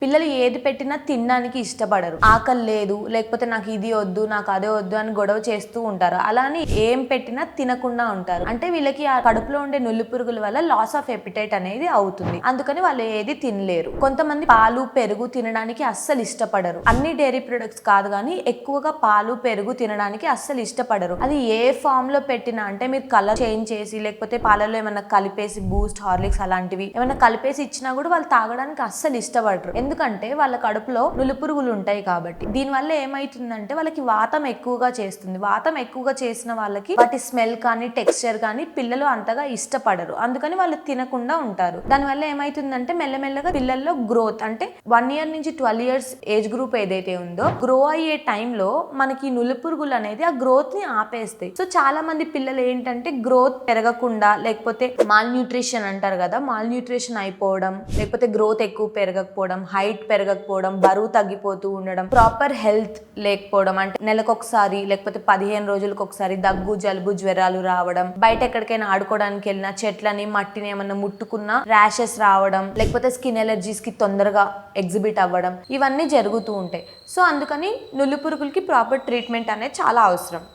పిల్లలు ఏది పెట్టినా తినడానికి ఇష్టపడరు. ఆకలి లేదు, లేకపోతే నాకు ఇది వద్దు, నాకు అదే వద్దు అని గొడవ చేస్తూ ఉంటారు. అలానే ఏం పెట్టినా తినకుండా ఉంటారు. అంటే వీళ్ళకి ఆ కడుపులో ఉండే నులి పురుగుల వల్ల లాస్ ఆఫ్ ఎపిటైట్ అనేది అవుతుంది. అందుకని వాళ్ళు ఏది తినలేరు. కొంతమంది పాలు పెరుగు తినడానికి అస్సలు ఇష్టపడరు. అన్ని డైరీ ప్రొడక్ట్స్ కాదు కానీ ఎక్కువగా పాలు పెరుగు తినడానికి అస్సలు ఇష్టపడరు. అది ఏ ఫామ్ లో పెట్టినా, అంటే మీరు కలర్ చేంజ్ చేసి లేకపోతే పాలలో ఏమైనా కలిపేసి బూస్ట్ హార్లిక్స్ అలాంటివి ఏమైనా కలిపేసి ఇచ్చినా కూడా వాళ్ళు తాగడానికి అస్సలు ఇష్టపడరు. ఎందుకంటే వాళ్ళ కడుపులో నులిపురుగులు ఉంటాయి కాబట్టి. దీనివల్ల ఏమైతుందంటే వాళ్ళకి వాతం ఎక్కువగా చేస్తుంది. వాతం ఎక్కువగా చేసిన వాళ్ళకి వాటి స్మెల్ కానీ టెక్స్చర్ కానీ పిల్లలు అంతగా ఇష్టపడరు. అందుకని వాళ్ళు తినకుండా ఉంటారు. దానివల్ల ఏమైతుందంటే మెల్లమెల్లగా పిల్లల్లో గ్రోత్, అంటే 1 year నుంచి 12 years ఏజ్ గ్రూప్ ఏదైతే ఉందో గ్రో అయ్యే టైంలో మనకి నులిపురుగులు అనేది ఆ గ్రోత్ ని ఆపేస్తాయి. సో చాలా మంది పిల్లలు ఏంటంటే గ్రోత్ పెరగకుండా, లేకపోతే మాల్ న్యూట్రిషన్ అంటారు కదా, మాల్ న్యూట్రిషన్ అయిపోవడం, లేకపోతే గ్రోత్ ఎక్కువ పెరగకపోవడం, హైట్ పెరగకపోవడం, బరువు తగ్గిపోతూ ఉండడం, ప్రాపర్ హెల్త్ లేకపోవడం, అంటే నెలకొకసారి లేకపోతే 15 రోజులకు ఒకసారి దగ్గు జలుబు జ్వరాలు రావడం, బయట ఎక్కడికైనా ఆడుకోవడానికి వెళ్ళినా చెట్లని మట్టిని ఏమన్నా ముట్టుకున్నా ర్యాషెస్ రావడం, లేకపోతే స్కిన్ ఎలర్జీస్ కి తొందరగా ఎగ్జిబిట్ అవ్వడం, ఇవన్నీ జరుగుతూ ఉంటాయి. సో అందుకని నులి పురుగులకి ప్రాపర్ ట్రీట్మెంట్ అనేది చాలా అవసరం.